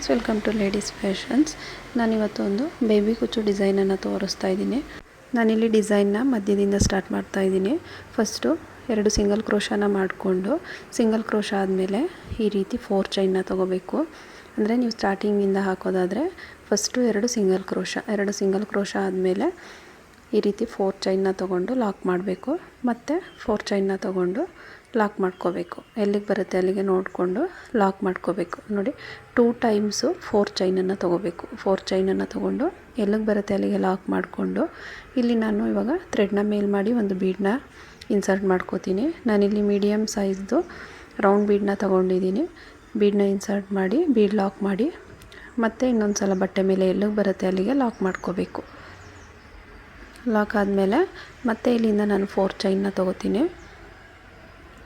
Friends, welcome to ladies fashions. ನಾನಿವತ್ತು ಒಂದು baby ಕುಚ್ಚು ಡಿಸೈನನ್ನು ತೋರಿಸ್ತಾ ಇದ್ದೀನಿ. ನಾನಿಲ್ಲಿ ಡಿಸೈನ್ನ ಮಧ್ಯದಿಂದ ಸ್ಟಾರ್ಟ್ ಮಾಡ್ತಾ ಇದ್ದೀನಿ. ಫಸ್ಟು 2 ಸಿಂಗಲ್ ಕ್ರೋಶನ ಮಾಡಿಕೊಂಡು, ಸಿಂಗಲ್ ಕ್ರೋಶ ಆದಮೇಲೆ ಈ ರೀತಿ 4 ಚೈನ್ನ ತೊಗೋಬೇಕು. ಅಂದರೆ ನೀವು ಸ್ಟಾರ್ಟಿಂಗಿಂದ ಹಾಕೋದಾದರೆ ಫಸ್ಟು 2 ಸಿಂಗಲ್ ಕ್ರೋಶ ಆದಮೇಲೆ ಈ ರೀತಿ 4 ಚೈನ್ನ ತೊಗೊಂಡು ಲಾಕ್ ಮಾಡಬೇಕು. ಮತ್ತು 4 ಚೈನ್ನ ತೊಗೊಂಡು ಲಾಕ್ ಮಾಡ್ಕೋಬೇಕು. ಎಲ್ಲಿಗೆ ಬರುತ್ತೆ ಅಲ್ಲಿಗೆ ನೋಡಿಕೊಂಡು ಲಾಕ್ ಮಾಡ್ಕೋಬೇಕು. ನೋಡಿ, 2 ಟೈಮ್ಸು 4 ಚೈನನ್ನು ತೊಗೋಬೇಕು. 4 ಚೈನನ್ನು ತೊಗೊಂಡು ಎಲ್ಲಿಗೆ ಬರುತ್ತೆ ಅಲ್ಲಿಗೆ ಲಾಕ್ ಮಾಡಿಕೊಂಡು, ಇಲ್ಲಿ ನಾನು ಇವಾಗ ಥ್ರೆಡ್ನ ಮೇಲ್ ಮಾಡಿ ಒಂದು ಬೀಡನ್ನ ಇನ್ಸರ್ಟ್ ಮಾಡ್ಕೋತೀನಿ. ನಾನಿಲ್ಲಿ ಮೀಡಿಯಮ್ ಸೈಜ್ದು ರೌಂಡ್ ಬೀಡನ್ನ ತೊಗೊಂಡಿದ್ದೀನಿ. ಬೀಡನ್ನ ಇನ್ಸರ್ಟ್ ಮಾಡಿ ಬೀಡ್ ಲಾಕ್ ಮಾಡಿ ಮತ್ತು ಇನ್ನೊಂದು ಸಲ ಬಟ್ಟೆ ಮೇಲೆ ಎಲ್ಲಿಗೆ ಬರುತ್ತೆ ಅಲ್ಲಿಗೆ ಲಾಕ್ ಮಾಡ್ಕೋಬೇಕು. ಲಾಕ್ ಆದಮೇಲೆ ಮತ್ತೆ ಇಲ್ಲಿಂದ ನಾನು 4 ಚೈನ್ನ ತೊಗೋತೀನಿ.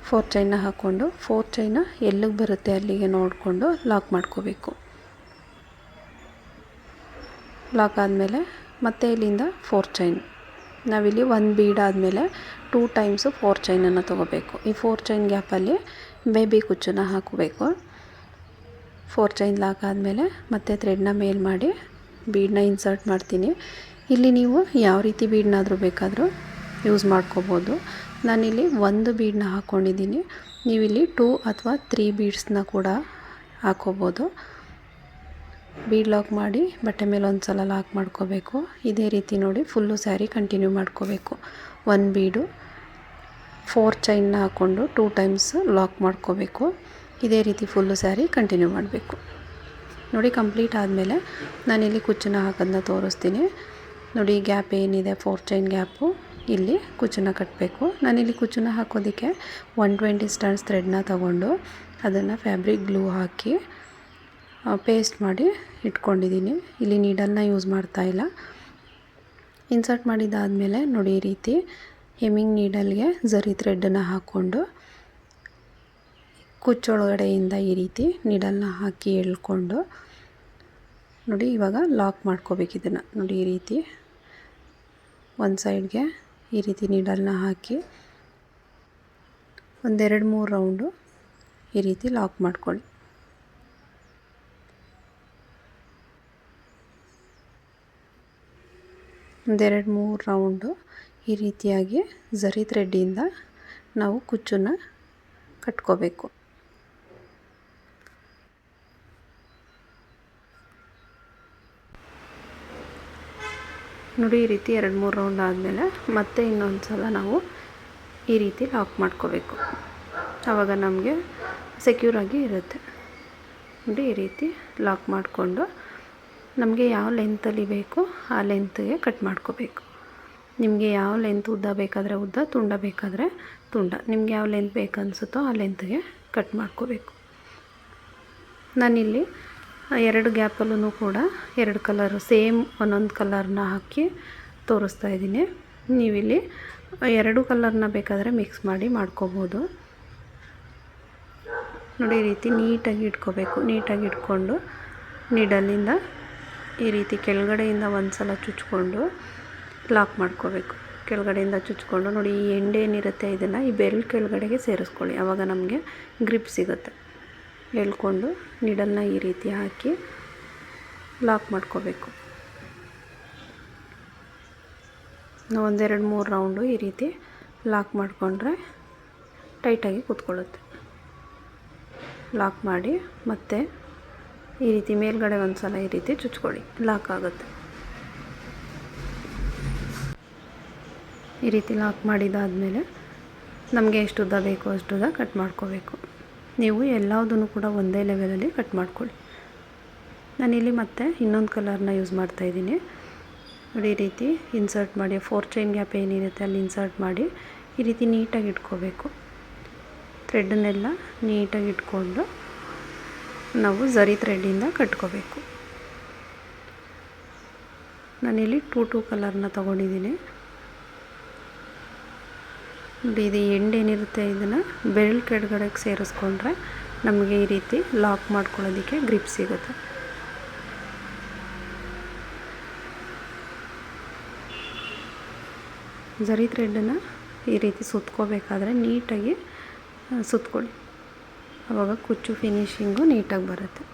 4 ಚೈನ್ನ ಹಾಕ್ಕೊಂಡು 4 ಚೈನ ಎಲ್ಲಿಗೆ ಬರುತ್ತೆ ಅಲ್ಲಿಗೆ ನೋಡಿಕೊಂಡು ಲಾಕ್ ಮಾಡ್ಕೋಬೇಕು. ಲಾಕ್ ಆದಮೇಲೆ ಮತ್ತೆ ಇಲ್ಲಿಂದ 4 ಚೈನ್, ನಾವಿಲ್ಲಿ 1 ಬೀಡ್ ಆದಮೇಲೆ 2 ಟೈಮ್ಸು 4 ಚೈನನ್ನು ತೊಗೋಬೇಕು. ಈ 4 ಚೈನ್ ಗ್ಯಾಪಲ್ಲಿ ಬೇಬಿ ಕುಚ್ಚನ್ನ ಹಾಕಬೇಕು. 4 ಚೈನ್ ಲಾಕ್ ಆದಮೇಲೆ ಮತ್ತೆ ಥ್ರೆಡ್ನ ಮೇಲ್ ಮಾಡಿ ಬೀಡನ್ನ ಇನ್ಸರ್ಟ್ ಮಾಡ್ತೀನಿ. ಇಲ್ಲಿ ನೀವು ಯಾವ ರೀತಿ ಬೀಡನ್ನಾದರೂ ಬೇಕಾದರೂ ಯೂಸ್ ಮಾಡ್ಕೋಬೋದು. ನಾನಿಲ್ಲಿ 1 ಬೀಡನ್ನ ಹಾಕ್ಕೊಂಡಿದ್ದೀನಿ. ನೀವಿಲ್ಲಿ 2 ಅಥವಾ 3 ಬೀಡ್ಸ್ನ ಕೂಡ ಹಾಕೋಬೋದು. ಬೀಡ್ ಲಾಕ್ ಮಾಡಿ ಬಟ್ಟೆ ಮೇಲೆ ಒಂದು ಸಲ ಲಾಕ್ ಮಾಡ್ಕೋಬೇಕು. ಇದೇ ರೀತಿ ನೋಡಿ ಫುಲ್ಲು ಸ್ಯಾರಿ ಕಂಟಿನ್ಯೂ ಮಾಡ್ಕೋಬೇಕು. 1 ಬೀಡು 4 ಚೈನ್ನ ಹಾಕ್ಕೊಂಡು 2 ಟೈಮ್ಸ್ ಲಾಕ್ ಮಾಡ್ಕೋಬೇಕು. ಇದೇ ರೀತಿ ಫುಲ್ಲು ಸ್ಯಾರಿ ಕಂಟಿನ್ಯೂ ಮಾಡಬೇಕು. ನೋಡಿ, ಕಂಪ್ಲೀಟ್ ಆದಮೇಲೆ ನಾನಿಲ್ಲಿ ಕುಚ್ಚನ್ನ ಹಾಕೋದನ್ನ ತೋರಿಸ್ತೀನಿ. ನೋಡಿ, ಗ್ಯಾಪ್ ಏನಿದೆ 4 ಚೈನ್ ಗ್ಯಾಪು, ಇಲ್ಲಿ ಕುಚ್ಚನ್ನ ಕಟ್ಟಬೇಕು. ನಾನಿಲ್ಲಿ ಕುಚ್ಚನ್ನ ಹಾಕೋದಕ್ಕೆ 120 ಸ್ಟರ್ನ್ಸ್ ಥ್ರೆಡ್ನ ತಗೊಂಡು ಅದನ್ನು ಫ್ಯಾಬ್ರಿಕ್ ಗ್ಲೂ ಹಾಕಿ ಪೇಸ್ಟ್ ಮಾಡಿ ಇಟ್ಕೊಂಡಿದ್ದೀನಿ. ಇಲ್ಲಿ ನೀಡಲ್ನ ಯೂಸ್ ಮಾಡ್ತಾಯಿಲ್ಲ. ಇನ್ಸರ್ಟ್ ಮಾಡಿದ್ದಾದಮೇಲೆ ನೋಡಿ, ಈ ರೀತಿ ಹೆಮ್ಮಿಂಗ್ ನೀಡಲ್ಗೆ ಝರಿ ಥ್ರೆಡ್ಡನ್ನು ಹಾಕ್ಕೊಂಡು ಕುಚ್ಚೊಳಗಡೆಯಿಂದ ಈ ರೀತಿ ನೀಡಲ್ನ ಹಾಕಿ ಎಳ್ಕೊಂಡು ನೋಡಿ ಇವಾಗ ಲಾಕ್ ಮಾಡ್ಕೋಬೇಕು. ಇದನ್ನು ನೋಡಿ, ಈ ರೀತಿ ಒಂದು ಸೈಡ್ಗೆ ಈ ರೀತಿ ನೀಡಲ್ನ ಹಾಕಿ 1-2-3 ರೌಂಡು ಈ ರೀತಿ ಲಾಕ್ ಮಾಡ್ಕೊಳ್ಳಿ. ಒಂದೆರಡು 3 ರೌಂಡು ಈ ರೀತಿಯಾಗಿ ಝರಿ ಥ್ರೆಡ್ಡಿಂದ ನಾವು ಕುಚ್ಚನ್ನು ಕಟ್ಕೋಬೇಕು. ನೋಡಿ, ಈ ರೀತಿ 2-3 ರೌಂಡ್ ಆದಮೇಲೆ ಮತ್ತೆ ಇನ್ನೊಂದು ಸಲ ನಾವು ಈ ರೀತಿ ಲಾಕ್ ಮಾಡ್ಕೋಬೇಕು. ಆವಾಗ ನಮಗೆ ಸೆಕ್ಯೂರಾಗಿ ಇರುತ್ತೆ. ನೋಡಿ, ಈ ರೀತಿ ಲಾಕ್ ಮಾಡಿಕೊಂಡು ನಮಗೆ ಯಾವ ಲೆಂತಲ್ಲಿ ಬೇಕು ಆ ಲೆಂತ್ಗೆ ಕಟ್ ಮಾಡ್ಕೋಬೇಕು. ನಿಮಗೆ ಯಾವ ಲೆಂತ್ ಉದ್ದ ಬೇಕಾದರೆ ಉದ್ದ, ತುಂಡ ಬೇಕಾದರೆ ತುಂಡ, ನಿಮ್ಗೆ ಯಾವ ಲೆಂತ್ ಬೇಕನ್ಸುತ್ತೋ ಆ ಲೆಂತ್ಗೆ ಕಟ್ ಮಾಡ್ಕೋಬೇಕು. ನಾನಿಲ್ಲಿ 2 ಗ್ಯಾಪಲ್ಲೂ ಕೂಡ 2 ಕಲರು ಸೇಮ್ ಒಂದೊಂದು ಕಲರ್ನ ಹಾಕಿ ತೋರಿಸ್ತಾ ಇದ್ದೀನಿ. ನೀವಿಲ್ಲಿ 2 ಕಲರ್ನ ಬೇಕಾದರೆ ಮಿಕ್ಸ್ ಮಾಡಿ ಮಾಡ್ಕೋಬೋದು. ನೋಡಿ, ಈ ರೀತಿ ನೀಟಾಗಿ ಇಟ್ಕೋಬೇಕು. ನೀಟಾಗಿ ಇಟ್ಕೊಂಡು ನೀಡಲ್ಲಿಂದ ಈ ರೀತಿ ಕೆಳಗಡೆಯಿಂದ ಒಂದು ಸಲ ಚುಚ್ಕೊಂಡು ಲಾಕ್ ಮಾಡ್ಕೋಬೇಕು. ಕೆಳಗಡೆಯಿಂದ ಚುಚ್ಕೊಂಡು ನೋಡಿ, ಈ ಎಂಡ್ ಏನಿರುತ್ತೆ ಇದನ್ನು ಈ ಬೆರಳು ಕೆಳಗಡೆಗೆ ಸೇರಿಸ್ಕೊಳ್ಳಿ. ಆವಾಗ ನಮಗೆ ಗ್ರಿಪ್ ಸಿಗುತ್ತೆ. ಎಳ್ಕೊಂಡು ನೀಡಲ್ನ ಈ ರೀತಿ ಹಾಕಿ ಲಾಕ್ ಮಾಡ್ಕೋಬೇಕು. 1-2-3 ರೌಂಡು ಈ ರೀತಿ ಲಾಕ್ ಮಾಡಿಕೊಂಡ್ರೆ ಟೈಟಾಗಿ ಕೂತ್ಕೊಳ್ಳುತ್ತೆ. ಲಾಕ್ ಮಾಡಿ ಮತ್ತೆ ಈ ರೀತಿ ಮೇಲ್ಗಡೆ ಒಂದು ಸಲ ಈ ರೀತಿ ಚುಚ್ಕೊಳ್ಳಿ, ಲಾಕ್ ಆಗುತ್ತೆ. ಈ ರೀತಿ ಲಾಕ್ ಮಾಡಿದಾದಮೇಲೆ ನಮಗೆ ಎಷ್ಟು ಉದ್ದ ಬೇಕೋ ಅಷ್ಟು ಉದ್ದ ಕಟ್ ಮಾಡ್ಕೋಬೇಕು. ನೀವು ಎಲ್ಲದನ್ನು ಕೂಡ ಒಂದೇ ಲೆವೆಲಲ್ಲಿ ಕಟ್ ಮಾಡ್ಕೊಳ್ಳಿ. ನಾನಿಲ್ಲಿ ಮತ್ತೆ ಇನ್ನೊಂದು ಕಲರ್ನ ಯೂಸ್ ಮಾಡ್ತಾಯಿದ್ದೀನಿ. ನೋಡಿ, ಈ ರೀತಿ ಇನ್ಸರ್ಟ್ ಮಾಡಿ 4 ಚೈನ್ ಗ್ಯಾಪ್ ಏನಿರುತ್ತೆ ಅಲ್ಲಿ ಇನ್ಸರ್ಟ್ ಮಾಡಿ ಈ ರೀತಿ ನೀಟಾಗಿ ಇಟ್ಕೋಬೇಕು. ಥ್ರೆಡ್ಡನ್ನೆಲ್ಲ ನೀಟಾಗಿ ಇಟ್ಕೊಂಡು ನಾವು ಝರಿ ಥ್ರೆಡ್ಡಿಂದ ಕಟ್ಕೋಬೇಕು. ನಾನಿಲ್ಲಿ 2 ಕಲರ್ನ ತೊಗೊಂಡಿದ್ದೀನಿ. ನೋಡಿ, ಇದು ಎಂಡ್ ಏನಿರುತ್ತೆ ಇದನ್ನು ಬೆರಳು ಕೆಳಗಡೆಗೆ ಸೇರಿಸ್ಕೊಂಡ್ರೆ ನಮಗೆ ಈ ರೀತಿ ಲಾಕ್ ಮಾಡ್ಕೊಳ್ಳೋದಕ್ಕೆ ಗ್ರಿಪ್ ಸಿಗುತ್ತೆ. ಝರಿ ಥ್ರೆಡ್ಡನ್ನು ಈ ರೀತಿ ಸುತ್ಕೋಬೇಕಾದ್ರೆ ನೀಟಾಗಿ ಸುತ್ಕೊಳ್ಳಿ. ಆವಾಗ ಕುಚ್ಚು ಫಿನಿಶಿಂಗು ನೀಟಾಗಿ ಬರುತ್ತೆ.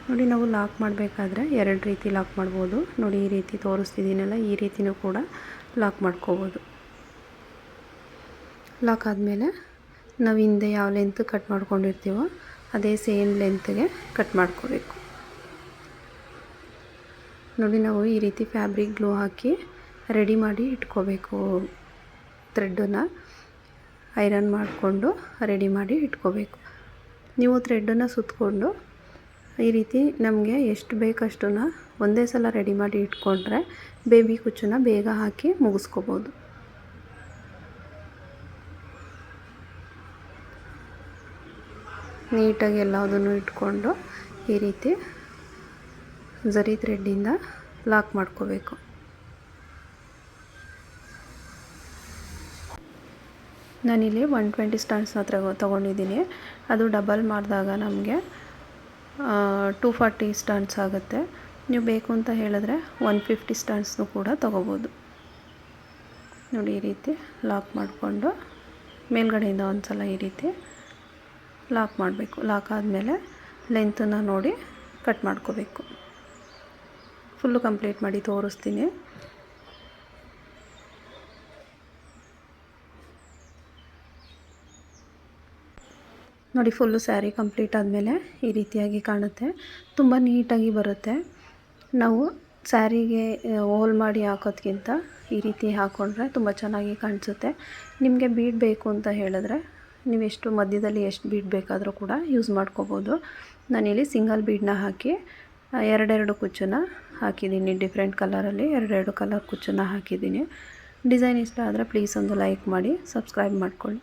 ನೋಡಿ, ನಾವು ಲಾಕ್ ಮಾಡಬೇಕಾದ್ರೆ 2 ರೀತಿ ಲಾಕ್ ಮಾಡ್ಬೋದು. ನೋಡಿ, ಈ ರೀತಿ ತೋರಿಸ್ತಿದ್ದೀನಲ್ಲ, ಈ ರೀತಿಯೂ ಕೂಡ ಲಾಕ್ ಮಾಡ್ಕೋಬೋದು. ಲಾಕ್ ಆದಮೇಲೆ ನಾವು ಹಿಂದೆ ಯಾವ ಲೆಂತ್ ಕಟ್ ಮಾಡ್ಕೊಂಡಿರ್ತೀವೋ ಅದೇ ಸೇಮ್ ಲೆಂತ್ಗೆ ಕಟ್ ಮಾಡ್ಕೋಬೇಕು. ನೋಡಿ, ನಾವು ಈ ರೀತಿ ಫ್ಯಾಬ್ರಿಕ್ ಗ್ಲೂ ಹಾಕಿ ರೆಡಿ ಮಾಡಿ ಇಟ್ಕೋಬೇಕು. ಥ್ರೆಡ್ಡನ್ನು ಐರನ್ ಮಾಡಿಕೊಂಡು ರೆಡಿ ಮಾಡಿ ಇಟ್ಕೋಬೇಕು. ನೀವು ಥ್ರೆಡ್ಡನ್ನು ಸುತ್ತಕೊಂಡು ಈ ರೀತಿ ನಮಗೆ ಎಷ್ಟು ಬೇಕಷ್ಟನ್ನು ಒಂದೇ ಸಲ ರೆಡಿ ಮಾಡಿ ಇಟ್ಕೊಂಡ್ರೆ ಬೇಬಿ ಕುಚ್ಚನ್ನ ಬೇಗ ಹಾಕಿ ಮುಗಿಸ್ಕೋಬೋದು. ನೀಟಾಗಿ ಎಲ್ಲದನ್ನು ಇಟ್ಕೊಂಡು ಈ ರೀತಿ ಝರಿ ಥ್ರೆಡ್ಡಿಂದ ಲಾಕ್ ಮಾಡ್ಕೋಬೇಕು. ನಾನಿಲ್ಲಿ 120 ಸ್ಟಾರ್ಟ್ಸ್ನ ತೊಗೊಂಡಿದ್ದೀನಿ. ಅದು ಡಬಲ್ ಮಾಡಿದಾಗ ನಮಗೆ 240 ಸ್ಟಾರ್ಟ್ಸ್ ಆಗುತ್ತೆ. ನೀವು ಬೇಕು ಅಂತ ಹೇಳಿದ್ರೆ 150 ಸ್ಟಾರ್ಟ್ಸ್ನು ಕೂಡ ತೊಗೋಬೋದು. ನೋಡಿ, ಈ ರೀತಿ ಲಾಕ್ ಮಾಡಿಕೊಂಡು ಮೇಲ್ಗಡೆಯಿಂದ ಒಂದು ಸಲ ಈ ರೀತಿ ಲಾಕ್ ಮಾಡಬೇಕು. ಲಾಕ್ ಆದಮೇಲೆ ಲೆಂತನ್ನು ನೋಡಿ ಕಟ್ ಮಾಡ್ಕೋಬೇಕು. ಫುಲ್ಲು ಕಂಪ್ಲೀಟ್ ಮಾಡಿ ತೋರಿಸ್ತೀನಿ. ನೋಡಿ, ಫುಲ್ಲು ಸ್ಯಾರಿ ಕಂಪ್ಲೀಟ್ ಆದಮೇಲೆ ಈ ರೀತಿಯಾಗಿ ಕಾಣುತ್ತೆ. ತುಂಬ ನೀಟಾಗಿ ಬರುತ್ತೆ. ನಾವು ಸ್ಯಾರಿಗೆ ಹೋಲ್ ಮಾಡಿ ಹಾಕೋದ್ಕಿಂತ ಈ ರೀತಿ ಹಾಕ್ಕೊಂಡ್ರೆ ತುಂಬ ಚೆನ್ನಾಗಿ ಕಾಣಿಸುತ್ತೆ. ನಿಮಗೆ ಬೀಡ್ ಬೇಕು ಅಂತ ಹೇಳಿದ್ರೆ ನೀವು ಮಧ್ಯದಲ್ಲಿ ಎಷ್ಟು ಬೀಡ್ ಬೇಕಾದರೂ ಕೂಡ ಯೂಸ್ ಮಾಡ್ಕೋಬೋದು. ನಾನಿಲ್ಲಿ ಸಿಂಗಲ್ ಬೀಡನ್ನ ಹಾಕಿ 2 ಕುಚ್ಚನ್ನು ಹಾಕಿದ್ದೀನಿ. ಡಿಫ್ರೆಂಟ್ ಕಲರಲ್ಲಿ 2 ಕಲರ್ ಕುಚ್ಚನ್ನು ಹಾಕಿದ್ದೀನಿ. ಡಿಸೈನ್ ಇಷ್ಟ ಆದರೆ ಪ್ಲೀಸ್ ಒಂದು ಲೈಕ್ ಮಾಡಿ, ಸಬ್ಸ್ಕ್ರೈಬ್ ಮಾಡ್ಕೊಳ್ಳಿ.